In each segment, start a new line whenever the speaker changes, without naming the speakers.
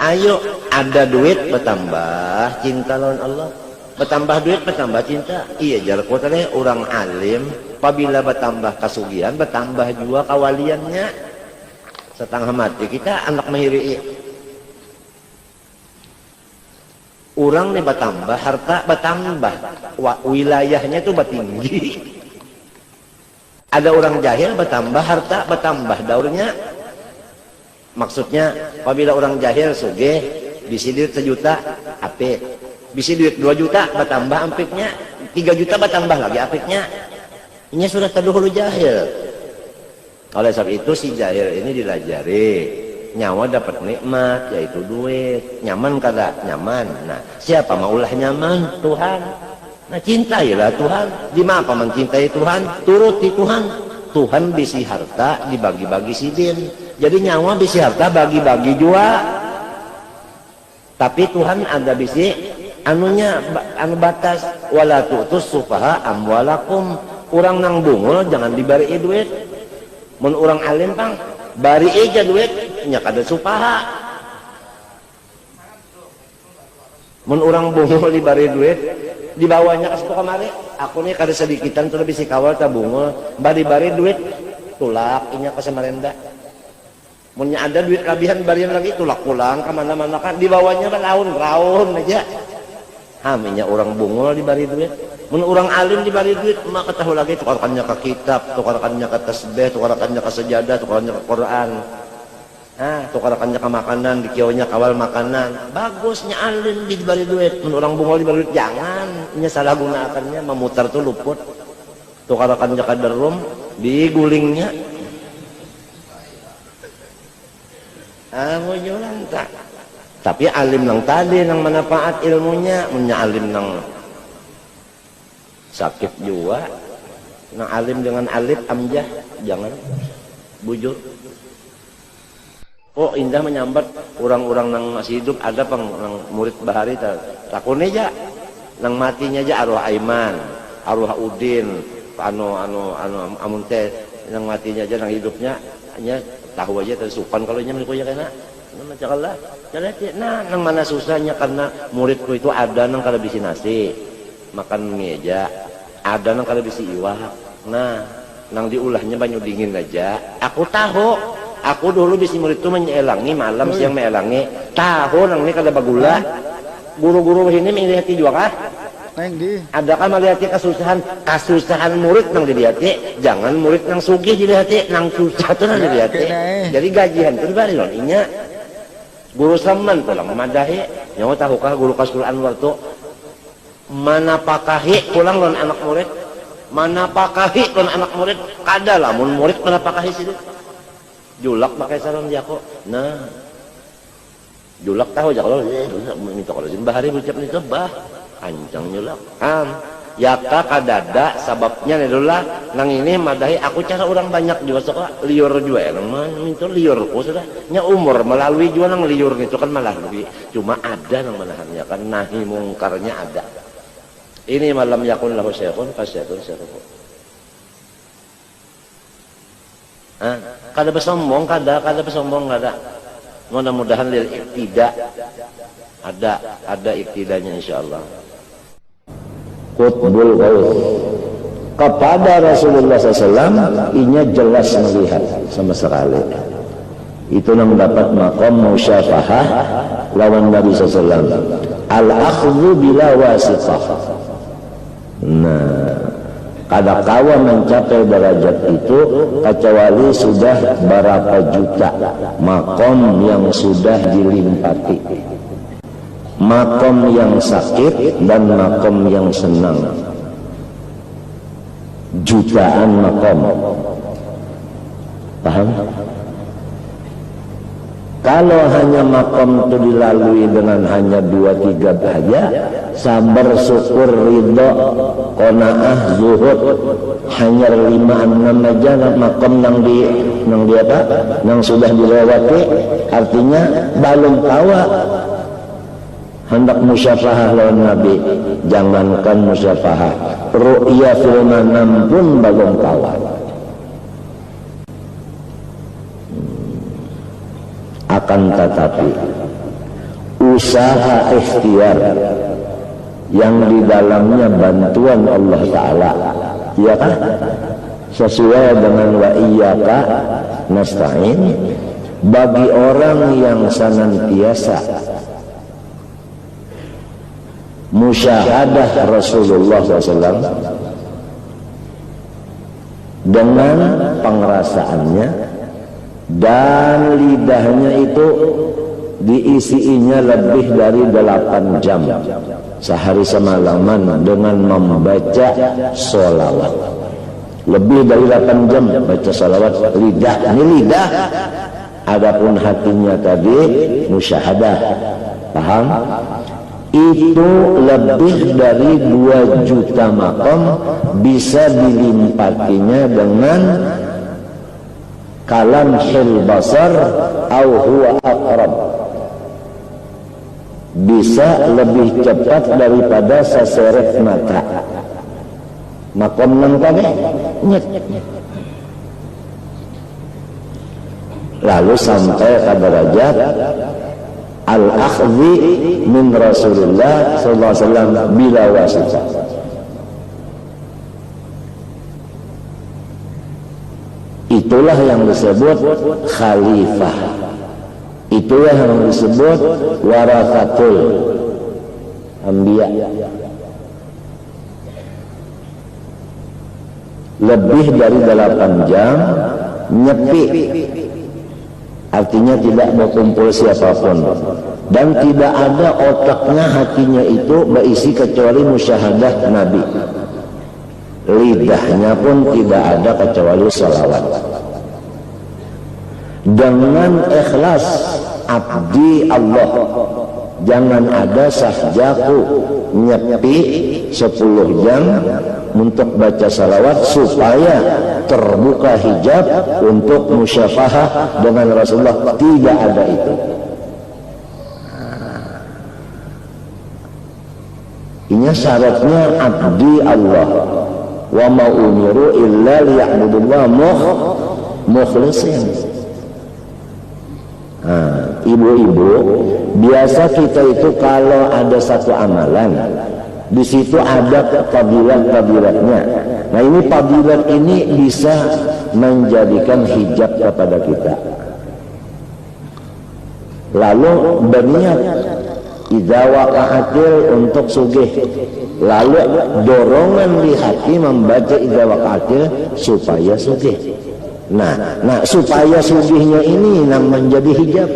Ayo ada duit bertambah cinta lawan Allah, bertambah duit bertambah cinta. Iya jar kotane orang alim apabila bertambah kasugihan bertambah juga kawaliannya. Setengah mati kita anak mahiri orang nih bertambah harta bertambah wilayahnya itu bertinggi. Ada orang jahil bertambah harta bertambah daurnya. Maksudnya apabila orang jahil sugih bisi duit 1 juta apik, bisi duit 2 juta bertambah ampiknya, 3 juta bertambah lagi apiknya. Ini sudah terdahulu jahil. Oleh sebab itu si jahil ini dilajari nyawa dapat nikmat yaitu duit. Nyaman kada? Nyaman. Nah siapa maulah nyaman? Tuhan. Nah cintailah Tuhan. Di mana mencintai Tuhan? Turuti Tuhan. Tuhan bisi harta dibagi-bagi sidin. Jadi nyawa bisi harta bagi-bagi juga. Tapi Tuhan ada bisi anunya anu batas. Wala tu'tus sufaha amwalakum. Urang nang bungul jangan dibari duit. Mun urang alim pang bari aja duit nya kada supaha. Mun urang bungul dibari duit dibawanya ke situ kamari. Aku nih kada sedikitan tuh bisi kawal tabungul bari-bari duit tulak inya ke Samarenda. Munnya ada duit kabihan barian lagi tulak pulang ke mana-mana kan dibawanya raun aja. Haminya orang bungul dibari duit. Mun orang alim dibari duit maka tahu lagi tukarkannya ke kitab, tukarkannya ke tasbih, tukarkannya ke sejadah, tukarkannya ke Quran. Tukarkannya ke makanan, dikiaunya kawal makanan. Bagusnya alim dibari duit. Mun orang bungul dibari duit jangan, nya salah gunakannya memutar tuh luput. Tukarkannya ke derum, digulingnya. Mau jualan tak? Tapi alim nang tadi nang manfaat ilmunya, punya alim nang sakit juga, nang alim dengan alif amjah jangan bujur. Oh indah menyambat orang-orang nang masih hidup ada pang nang murid bahari takune aja, nang matinya aja arwah Aiman, arwah Udin, amun teh nang matinya aja nang hidupnya hanya tahu aja tersupan kalau nya menikuya kena. Nama cakalah, nah nang mana susahnya karena muridku itu ada nang kada bisi nasi, makan mie aja, ada nang kada bisi iwak, nah nang diulahnya banyu dingin aja. Aku tahu, aku dulu bisi murid itu menyelangi malam siang menyelangi, tahu nang ini kada bagula. Guru-guru ini menglihati juga kah? Adakah melihatnya kasusahan murid nang dilihatnya, jangan murid nang sugih dilihatnya, nang susah tuh nang dilihatnya. Jadi gajian itu dibari loh, inya. Guru Saman pulang memadahi nyawa tahukah guru Kasul Anwar tuh mana pakahi pulang lon anak murid, mana pakahi lon anak murid kada lamun murid mana pakahi sih julak pakai sarung jako. Nah julak tahu aja kalau minta kalau bahari ucap nih bah ancang julak yaka kadada sababnya adalah nang ini madahi aku cara orang banyak juga suka liur juga nang minta liurku sudah nya umur melalui juga nang liur itu kan malah lebih cuma ada nang menahannya kan nahi mungkarnya ada. Ini malam yakun lahu syekhun fasyatun syekhu kada bersombong kada bersombong mudah-mudahan lil iktida ada iktidanya insyaallah. Qutbul Ghaus kepada Rasulullah SAW inya jelas melihat sama sekali itu nang dapat maqam musyafahah lawan Nabi SAW al-akhdhu bila wasithah. Nah kada kawa mencapai derajat itu kecuali sudah berapa juta maqam yang sudah dilimpati, makom yang sakit dan makom yang senang, jutaan makom. Paham? Kalau hanya makom itu dilalui dengan hanya 2-3 saja, sabar, syukur, ridho, qanaah, zuhud, hanya 5-6 aja makom nang di apa? Nang sudah dilewati, artinya belum kawa hendak musyafahah lawan Nabi. Jangankan musyafahah, ru'ya fil manam pun belum kawa. akan tetapi usaha ikhtiar yang di dalamnya bantuan Allah Ta'ala, ya kan? Sesuai dengan wa iyyaka nasta'in, bagi orang yang senantiasa musyahadah Rasulullah SAW dengan pengerasaannya dan lidahnya itu diisinya lebih dari 8 jam sehari semalaman dengan membaca sholawat. Lebih dari 8 jam baca sholawat lidah, ini lidah. Adapun hatinya tadi musyahadah, paham? Itu lebih dari 2 juta maqam bisa dilimpatinya dengan kalam hil basar au huwa aqrab, bisa lebih cepat daripada seseret mata. Maqam nang kage nyet. Lalu sampai ke derajat al-akhdhi min Rasulullah sallallahu alaihi wasallam bila wasitah. Itulah yang disebut khalifah. Itulah yang disebut warathatul anbiya. Lebih dari 8 jam nyepi, artinya tidak berkumpul siapapun, dan tidak ada otaknya, hatinya itu berisi kecuali musyahadah Nabi. Lidahnya pun tidak ada kecuali salawat. Dengan ikhlas abdi Allah, jangan ada sahjaku nyepi 10 jam untuk baca salawat supaya terbuka hijab untuk musyafahah dengan Rasulullah. Tidak ada itu. Ini syaratnya abdi Allah. Wa ma umiru illa liya'budullah mukhlisin. Ibu-ibu, biasa kita itu kalau ada satu amalan, di situ ada fadilat-fadilatnya. Nah, ini fadilat ini bisa menjadikan hijab kepada kita. Lalu berniat idza waqa'atil untuk sugih. Lalu dorongan di hati membaca idza waqa'atil supaya sugih. Nah, supaya sugihnya ini menjadi hijab.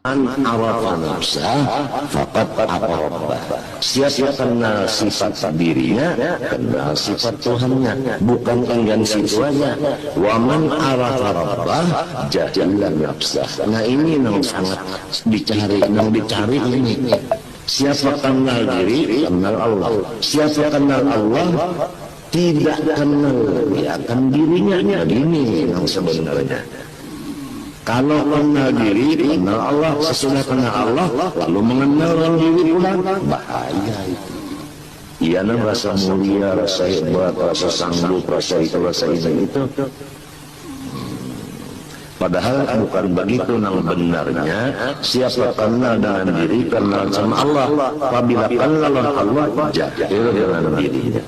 An arafa nafsah faqad aqrabah. Siapa kenal sifat dirinya, kenal sifat Tuhannya, bukan enggan situanya. Wa man arafa rabbah jahila nafsah. Nah, ini yang sangat dicari ini. Siapa kenal diri, kenal Allah. Siapa kenal Allah, tidak kenal ya kan dirinya. Ini yang sebenarnya. Kalau kenal diri, kenal Allah. Sesudah kenal Allah, lalu mengenal diri pula, bahaya itu. Ia rasa mulia, rasa hebat, rasa sanggup, rasa itu, rasa ini itu. Padahal bukan begitu nang benarnya. Siapa kenal dengan diri, kenal sama Allah. Apabila kenal Allah, jahil dengan dirinya.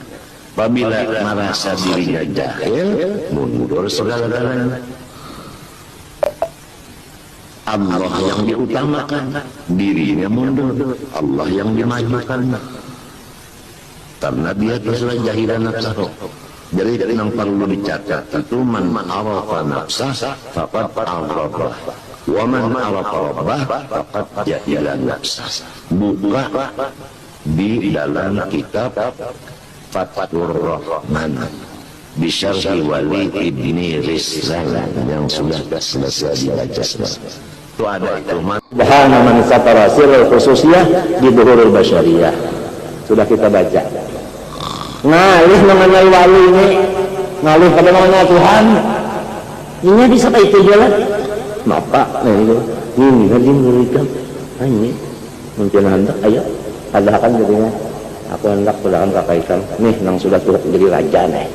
Apabila merasa dirinya jahil, mundur segala-galanya. Allah yang diutamakan, dirinya mundur. Allah yang dimajukan, karena dia telah jahilan nafsahu. Jadi yang perlu dicatat itu man arafa nafsah faqad arafah, wa man arafa rabbah faqad jahila nafsah. Buka di dalam kitab Fathur Rahman di Syarh Wali Ibni Rizlan yang sudah selesai dibaca. Itu ada itu bahana man satara sirrul khususiyah di Dhuhurul Basyariyah, sudah kita baca. Ngalih mengenai wali ini, ngalih pada mengenai Tuhan, ini bisa kayak itu jalan. Bapak, ini lagi memberikan, ini mungkin hendak, ayo, ada akan jadinya. Aku hendak sudah akan kakaikan, nih, nang sudah turut jadi raja nih.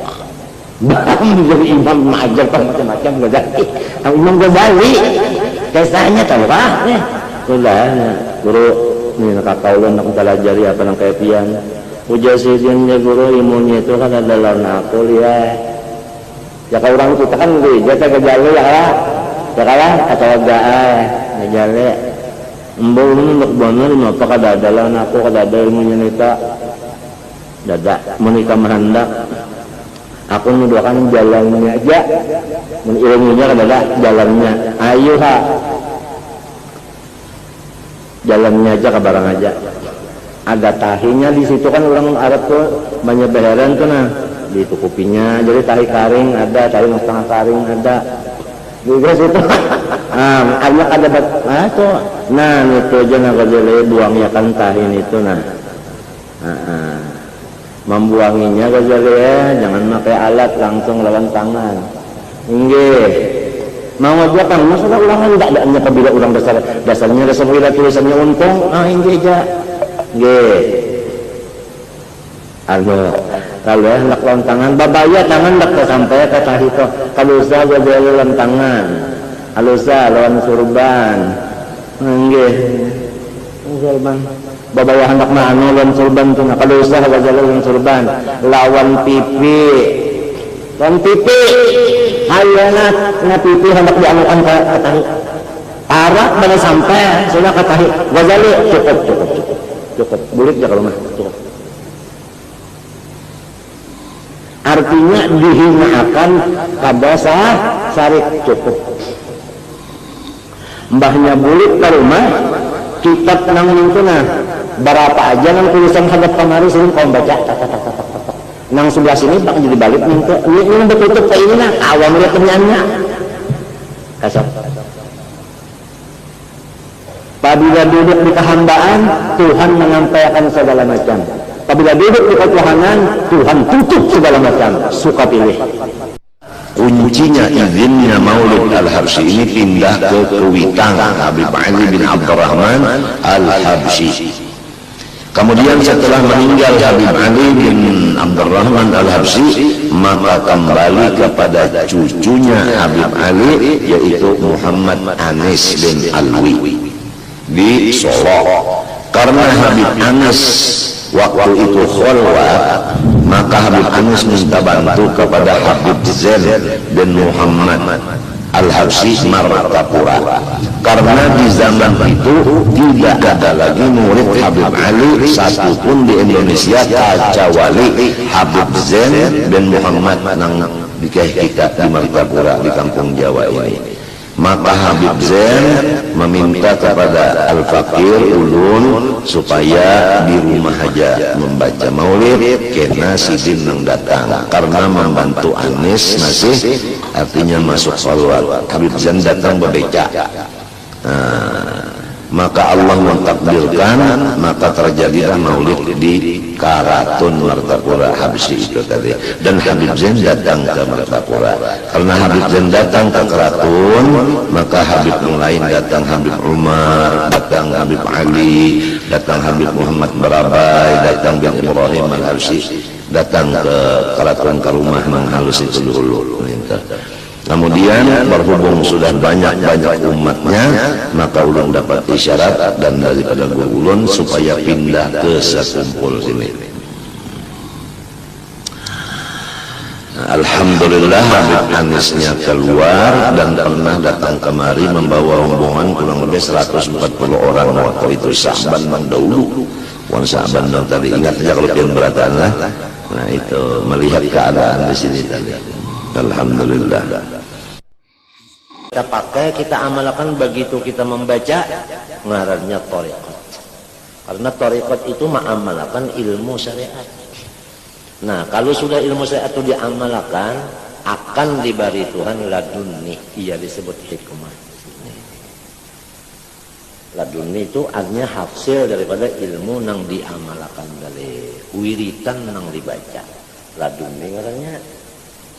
Bang, jadi imam mengajar macam-macam Ghazali. Imam Ghazali Kesanya tahu kah? Kulanya guru ini nakakaulan nak pelajari apa nang kepian. Ujasidinnya guru ilmunya itu kan adalah nakul ya. Ya kalau orang kita kan gereja teh gejala ya lah. Ya kalah atau enggak gejala. Embau ini nak bener apa kada adalah aku kada ada ilmunya nita. Dada menikah menghendak. Aku mendoakan jalannya aja. Ilmunya adalah jalannya. Ayo ha. Jalannya aja ke barang aja. Ada tahinya di situ kan orang Arab tuh banyak beheran tuh nah. Ditukupinya jadi tahi karing ada, tahi setengah karing ada. Juga situ. Makanya ada tuh. Nah, itu aja nak jadi buangnya kan tahin itu nah. Membuanginya gajah jangan pakai alat, langsung lawan tangan. Nggih. Mau aja kan masalah ulangan enggak adanya apabila orang dasarnya dasar wira tulisannya untung. Nggih aja. Nggih. Kalau hendak lawan tangan babaya tangan dak sampai ke tahi to. Kalau usah gajah lawan tangan. Kalau usah lawan surban. Nggih. Surban. Babaya hendak mana lawan surban tuh. Kalau usah gajah lawan surban. Lawan pipi. Lawan pipi. Hayana na pipi hendak dianukan ke tahi. Arak baru sampai sudah ke tahi. Gajali cukup. Bulik ya kalau mah cukup. Artinya dihinakan pada sarik cukup. Mbahnya bulik ke rumah kitab nang itu nah berapa aja nang tulisan hadap kamari sini kau baca nang sebelah sini bang jadi balik minta ini bertutup kayak ini nah awam lihat penyanyi kasar. Apabila duduk di kehambaan Tuhan menyampaikan segala macam. Apabila duduk di ketuhanan Tuhan tutup segala macam. Suka pilih. Kuncinya izinnya Maulid Al-Habsyi ini pindah ke Kuitang Habib Ali bin Abdurrahman Al-Habsyi. Kemudian setelah meninggal Habib Ali bin Abdurrahman Al-Habsyi, maka kembali kepada cucunya Habib Ali yaitu Muhammad Anis bin Alwi di Solo. Karena Habib Anis waktu itu khalwat, maka Habib Anis minta bantu kepada Habib Zain bin Muhammad Al-Habsyi Martapura. Karena di zaman itu tidak ada lagi murid Habib Ali satupun di Indonesia kecuali Habib Zain bin Muhammad nang kita di Martapura di kampung Jawa ini. Maka Habib Zain meminta kepada Al-Fakir Ulun supaya di rumah aja membaca maulid kena sidin yang datang karena membantu Anis masih artinya masuk salawat. Habib Zain datang berbeca. Maka Allah mentakdirkan maka terjadilah maulid di Karatun Martapura Habsyi itu tadi. Dan Habib Zain datang ke Martapura. Karena Habib Zain datang ke Karatun, maka Habib yang lain datang, Habib Umar, datang Habib Ali, datang Habib Muhammad Barabai, datang bin Ibrahim Al-Habsyi, datang ke Karatun ke rumah Mang Halus itu dulu. Kemudian berhubung sudah banyak umatnya, maka ulun dapat isyarat dan daripada ulun supaya pindah ke sekumpul sini. Alhamdulillah Habib Anisnya keluar dan pernah datang kemari membawa rombongan kurang lebih 140 orang waktu itu Sa'ban mendahulu. Wan Sa'ban tadi ingat aja kalau pian beratan lah. Nah itu melihat keadaan di sini tadi. Alhamdulillah. Kita pakai, kita amalkan begitu kita membaca ngarannya thariqat. Karena thariqat itu mengamalkan ilmu syariat. Nah, kalau sudah ilmu syariat itu diamalkan akan diberi Tuhan laduni. Iya disebut hikmah. Laduni itu artinya hasil daripada ilmu yang diamalkan dari wiritan yang dibaca. Laduni ngarannya.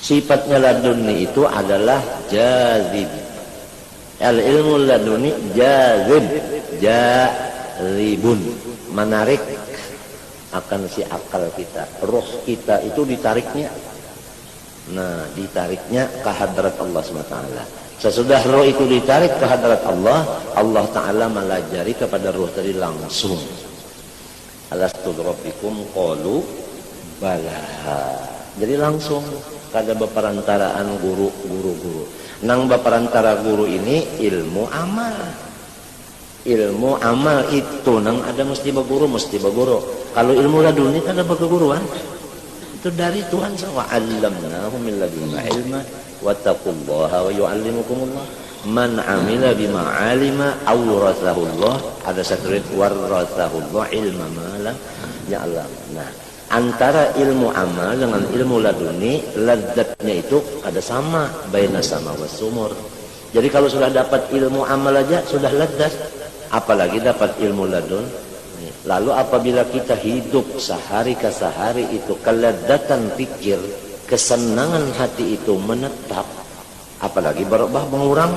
Sifatnya laduni itu adalah jazib. Al-ilmu laduni jazib, jazibun, menarik akan si akal kita. Roh kita itu ditariknya. Nah, ditariknya ke hadrat Allah SWT. Sesudah roh itu ditarik ke hadrat Allah, Allah Ta'ala melajari kepada roh tadi langsung. Alastu rabbikum qalu bala. Jadi langsung kada beperantaraan guru. Nang beperantara guru ini ilmu amal. Ilmu amal itu nang ada mesti berguru. Kalau ilmu laduni kada berguruan. Itu dari Tuhan SAW. Allamnahu min ladunna ilma wattaqullaha wa yu'allimukumullah. Man amila bima alima awrathahullah. Ada satu riwayat warathahullah ilma ma lam ya'lam. Nah, antara ilmu amal dengan ilmu laduni, ladzatnya itu ada sama, baina sama wasumur. Jadi kalau sudah dapat ilmu amal aja sudah ladzat, apalagi dapat ilmu ladun. Lalu apabila kita hidup sehari ke sehari itu keladzatan pikir, kesenangan hati itu menetap, apalagi berubah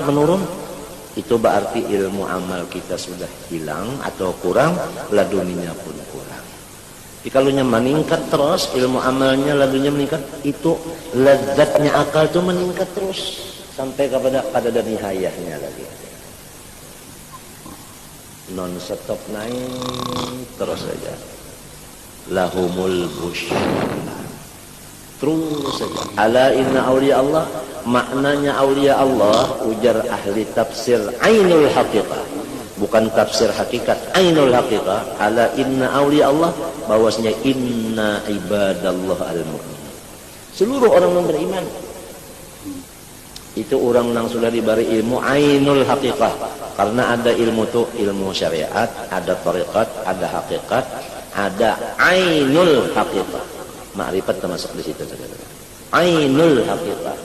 menurun, itu berarti ilmu amal kita sudah hilang atau kurang, laduninya pun kurang. Jadi kalau meningkat terus, ilmu amalnya laduninya meningkat, itu ladzatnya akal itu meningkat terus sampai kepada nihayahnya lagi. Non stop naik terus saja. Lahumul busyra. Terus saja. Ala inna awliya Allah, maknanya awliya Allah ujar ahli tafsir ainul haqiqah, bukan tafsir hakikat, ainul haqiqah. Ala inna awliya Allah, bahwasanya inna ibadallah al-mu'min, seluruh orang yang beriman itu orang yang sudah diberi ilmu ainul haqiqah. Karena ada ilmu itu ilmu syariat, ada tariqat, ada hakikat, ada ainul haqiqah. Ma'rifat termasuk di situ. Ainul haqiqah.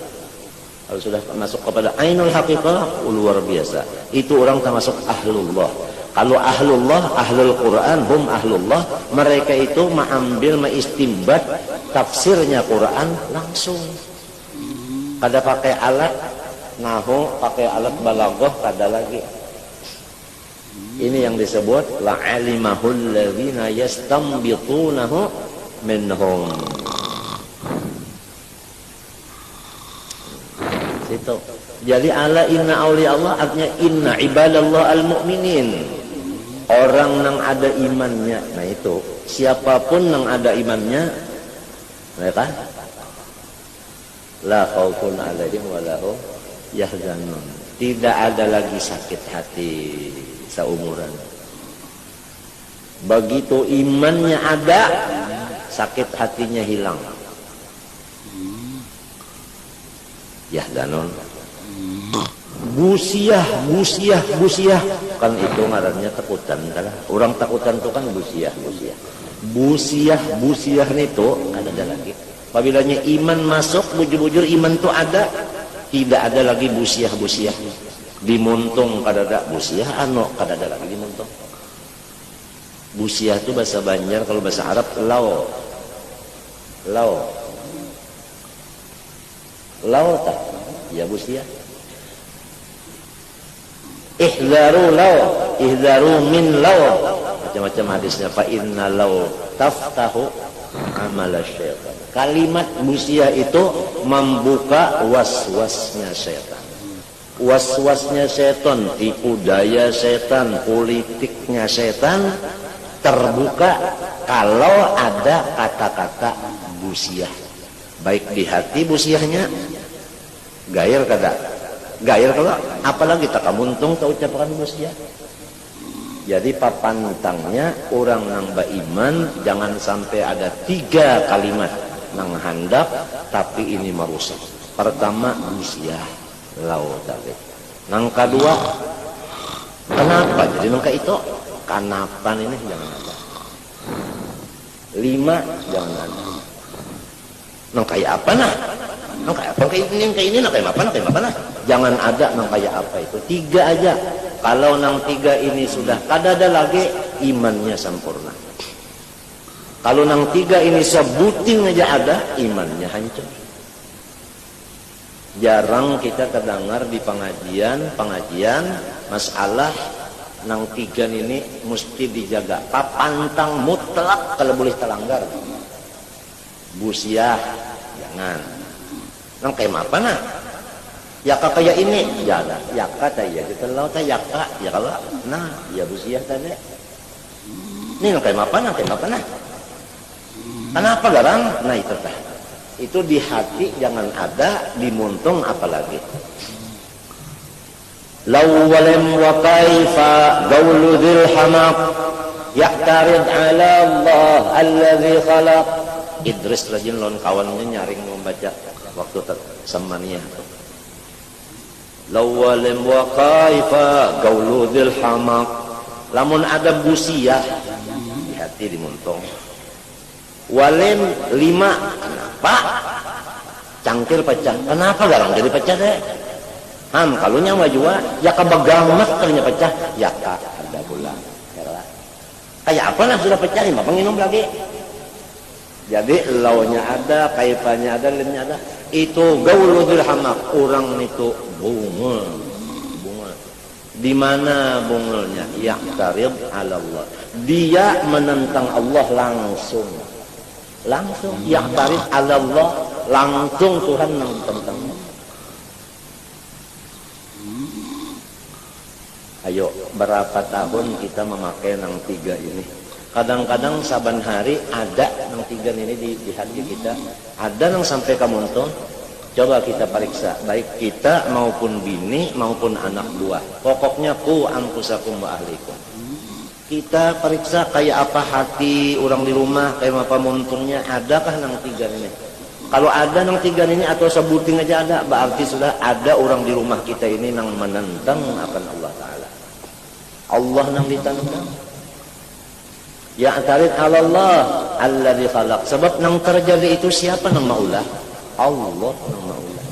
Kalau sudah masuk kepada ainul haqiqah, luar biasa. Itu orang termasuk ahlullah. Kalau ahlullah, ahlul Quran, hum ahlullah, mereka itu mengambil, mengistimbat tafsirnya Quran langsung. Kada pakai alat nahu, pakai alat balaghah, kada lagi. Ini yang disebut la'alimahul ladzina yastanbitunahu minhum. Situ. Jadi ala inna awliya Allah artinya inna ibadallah al-mu'minin. Orang yang ada imannya. Nah itu, siapapun yang ada imannya, mereka la khaufun 'alaihim wa lahum yahzanun. Tidak ada lagi sakit hati seumuran. Begitu imannya ada, sakit hatinya hilang. Yahzanun. Busiah. Kan itu ngarannya takutan. Orang takutan itu kan busiah. Busiah itu ada lagi. Apabila iman masuk, bujur-bujur iman itu ada, tidak ada lagi busiah. Dimuntung kadada busiah, kadada lagi dimuntung. Busiah itu bahasa Banjar, kalau bahasa Arab lau tak? Ya busiah. Ihzaru min lau. Macam-macam hadisnya. Fa inna lau taftahu amal syaitan. Kalimat busiah itu membuka was-wasnya syaitan. Was-wasnya setan, tipu daya setan, politiknya setan terbuka kalau ada kata-kata busiah. Baik di hati busiahnya, gair kada? Gair kalau apalagi tak kamuntung tak ucapkan busiah. Jadi papantangnya orang yang beriman jangan sampai ada 3 kalimat nang handap tapi ini merusak. Pertama busiah. Lau tadi. Nang kedua, kenapa? Jadi nangka itu kanapan ini jangan ada. 5 jangan ada. Nang kayak apa nah? Nang kayak apa? Kayak ini nang kayak apa nah? Jangan ada nang kayak apa itu. 3 aja. Kalau nang 3 ini sudah kada ada lagi, imannya sempurna. Kalau nang 3 ini sebuting aja ada, imannya hancur. Jarang kita kedengar di pengajian masalah nang 3 ini mesti dijaga. Papantang mutlak kalau boleh terlanggar. Busiah jangan. Nang kayak apa nah? Yaka kayak ini, jalan. Yaka taya kita laut yaka, ya kalau, nah, ya busiah tadi. Ini kayak apa nah? Kenapa garang? Nah itu tah. Itu di hati jangan ada, di muntung apalagi. Lawwalam wa kaifa qawlu dzil hamaq ya'tarid 'ala Allah alladzi khalaq. Idris rajin lawan kawannya nyaring membaca waktu semaniyah. Lawwalam wa kaifa qawlu dzil hamaq. Lamun ada busiah di hati di muntung. Walim 5 Pak cangkir pecah. Kenapa garang jadi pecah deh? Kalau nyawa jua ya kebegamat ternyata pecah ya kak ada bulan kayak apa lah sudah pecah nih bapak minum lagi. Jadi launya ada, kaifannya ada, limnya ada. Itu gaulul hamaq, orang itu bungul. Di mana bungulnya? Ya'tarib 'ala Allah. Dia menentang Allah langsung. Ya'tarib 'ala Allah, langsung Tuhan menentangnya. Ayo, berapa tahun kita memakai nang 3 ini? Kadang-kadang saban hari ada nang 3 ini di hati kita. Ada nang sampai kamuntung. Coba kita periksa, baik kita maupun bini maupun anak buah. Pokoknya ku anfusakum wa ahlikum. Kita periksa kayak apa hati orang di rumah, kayak apa muntungnya, adakah nang 3 ini? Kalau ada nang 3 ini atau sebuting aja ada, berarti sudah ada orang di rumah kita ini nang menentang akan Allah Ta'ala. Allah nang ditantang. Ya'tarid 'ala Allah alladzi khalaq. Sebab nang terjadi itu siapa nang maulah? Allah nang maulah.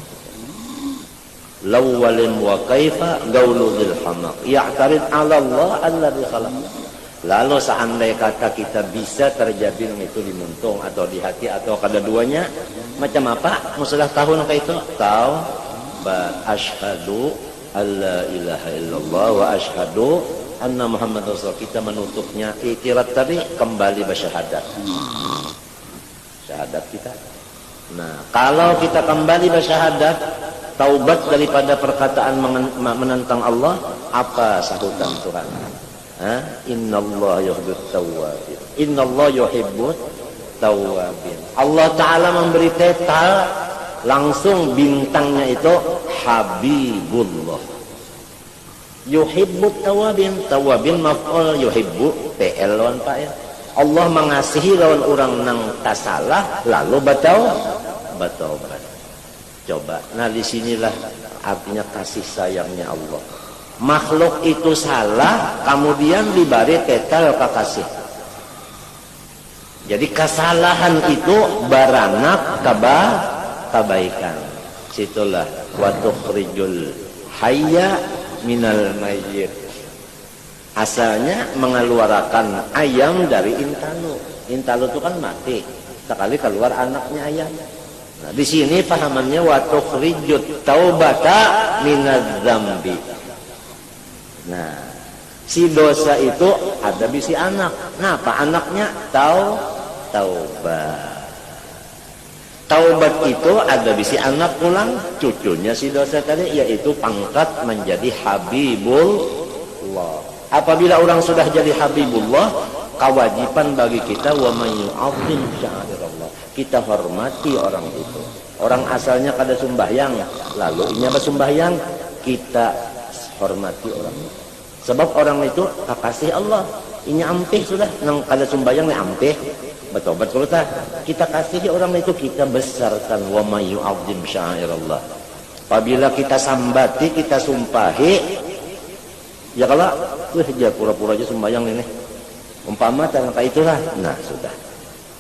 Lawwalim wa kaifa gaulu dzil hamaq. Ya'tarid 'ala Allah alladzi khalaq. Lalu seandainya kata kita bisa terjadi nang itu di muntung atau di hati atau kedua-duanya, macam apa? Musulah tahu nang itu? Tahu ba asyhadu alla ilaha illallah wa asyhadu anna Muhammad Rasul. Kita menutupnya iktirat tadi kembali bersyahadat. Syahadat kita. Nah, kalau kita kembali bersyahadat, taubat daripada perkataan menentang Allah, apa sahutan Tuhan? Innallaha yuhibbut tawwabin. Innallaha yuhibbut tawwabin. Allah Ta'ala memberi tetal langsung bintangnya itu Habibullah. Yuhibbut tawabin maf'ul yuhibbu PL lawan fa'il. Allah mengasihi lawan orang nang tasalah lalu bertaubat. Coba. Nah disinilah artinya kasih sayangnya Allah. Makhluk itu salah, kemudian diberi tetal kasih. Jadi kesalahan itu beranak kebaikan. Situlah wa tukhrijul hayya minal mayyit. Asalnya mengeluarkan ayam dari intalu. Intalu itu kan mati. Sekali keluar anaknya ayam. Nah, di sini pahamannya wa tukhrijut taubata minadz dzambi. Nah, si dosa itu ada bisi anak. Nah, apa anaknya? Taubat. Taubat itu ada bisi anak pulang, cucunya si dosa tadi, yaitu pangkat menjadi Habibullah. Apabila orang sudah jadi Habibullah, kewajiban bagi kita wa man yu'azzim sya'airallah. Kita hormati orang itu. Orang asalnya kada sembahyang, lalu inya bersembahyang, kita hormati orang itu. Sebab orang itu kekasih Allah. Inya ampih sudah, nang kada sembahyang ni ampih. Bertobat kalau tak kita kasih orang itu, kita besarkan wa may yu'azzim sya'airallah. Apabila kita sambati, kita sumpahi, ya kalau ya pura-pura aja sembahyang ini umpama tanpa itulah, nah sudah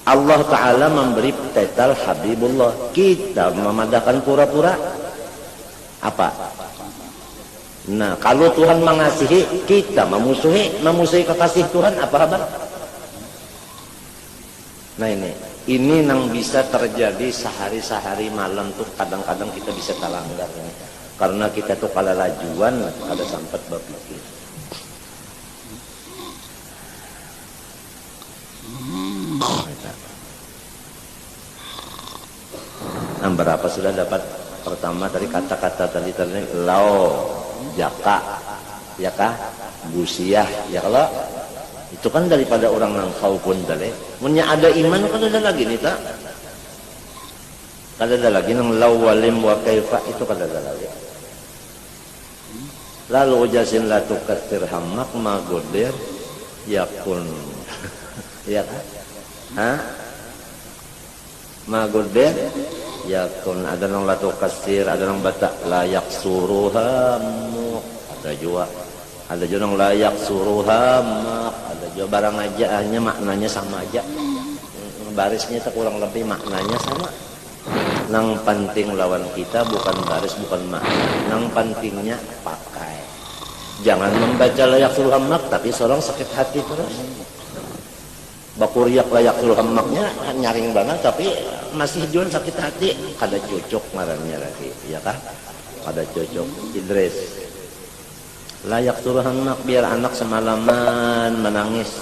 Allah Ta'ala memberi tetal Habibullah. Kita memadakan pura-pura apa? Nah kalau Tuhan mengasihi, kita memusuhi kekasih Tuhan, apa kabar? Nah ini nang bisa terjadi sehari-sehari malam tuh, kadang-kadang kita bisa terlanggar ini. Karena kita tuh kalau lajuan ada sempat berpikir. Nah, berapa sudah dapat pertama dari kata-kata tadi lau, jaka, ya kah, busiah, ya kalau itu kan daripada orang nang khaufun tadi. Munnya ada iman kan ada lagi nih tak? Kan ada lagi nang lau walim wa kaifa itu kan ada lagi. Lalu ujasin la tukatsir hammak ma godir yakun. Ya kan? Hah? Ma godir yakun, ada nang la tukatsir, ada nang batak layak suruhamu, ada juga nang layak suruhamak, ada juga barang aja hanya maknanya sama aja. Barisnya tak kurang lebih maknanya sama. Nang penting lawan kita bukan baris, bukan makna. Nang pentingnya pakai. Jangan membaca layak suruh hamak tapi seorang sakit hati terus. Bakuriak layak suruh hamaknya nyaring banget tapi masih jual sakit hati. Kada cocok ngarannya lagi, ya kah? Kada cocok. Idris. Layak suruh hamak biar anak semalaman menangis.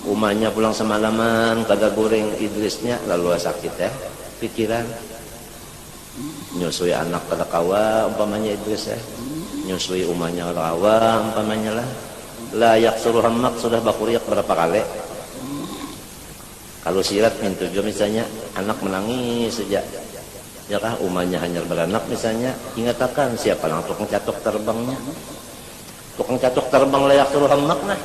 Umahnya pulang semalaman kada goreng Idrisnya lalu sakit ya. Pikiran nyusui anak kada kawa umpamanya Idris ya, nyusui umahnya kada kawa umpamanya lah. Layak suruh hamak sudah bakuriak berapa kali. Kalau sirat mintu juga misalnya anak menangis saja, ya kah, umahnya hanya beranak misalnya, ingatakan siapa lang tukang catok terbangnya, tukang catok terbang layak suruh hamak nah.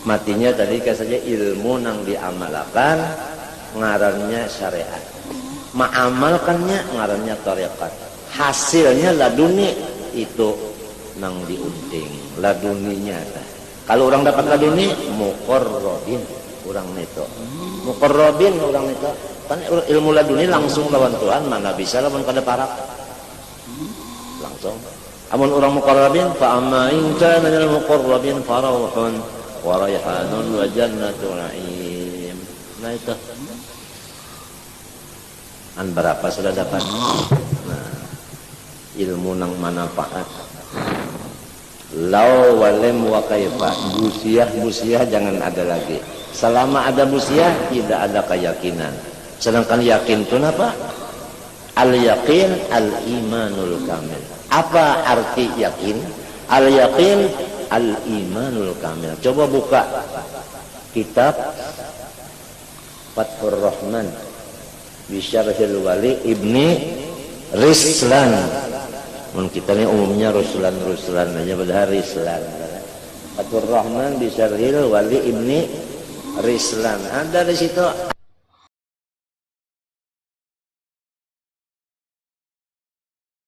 Matinya tadi saja ilmu nang diamalkan ngarannya syariat, mengamalkannya ngarannya tarekat, hasilnya laduni itu nang diunting laduninya. Kalau orang dapat laduni muqarrabin orang itu, muqarrabin orang itu kan ilmu laduni langsung lawan Tuhan, mana bisa lawan kada parak langsung. Amun orang muqarrabin fa amma in kana minal muqarrabin farauhun wa rayhanun wa jannatu na'im. Nah itu berapa sudah dapat. Nah, ilmu nang manfaat. Lau walim wa kaifa, busiah jangan ada lagi. Selama ada busiah tidak ada keyakinan. Sedangkan yakin itu apa? Al yakin al imanul kamil. Apa arti yakin? Al yakin al-imanul kamil. Coba buka kitab Fathur Rahman Bisyarhil Wali Ibni Rislan. Kita ini umumnya Ruslan aja, padahal Rislan. Fathur Rahman Bisyarhil Wali Ibni Rislan. Ada di situ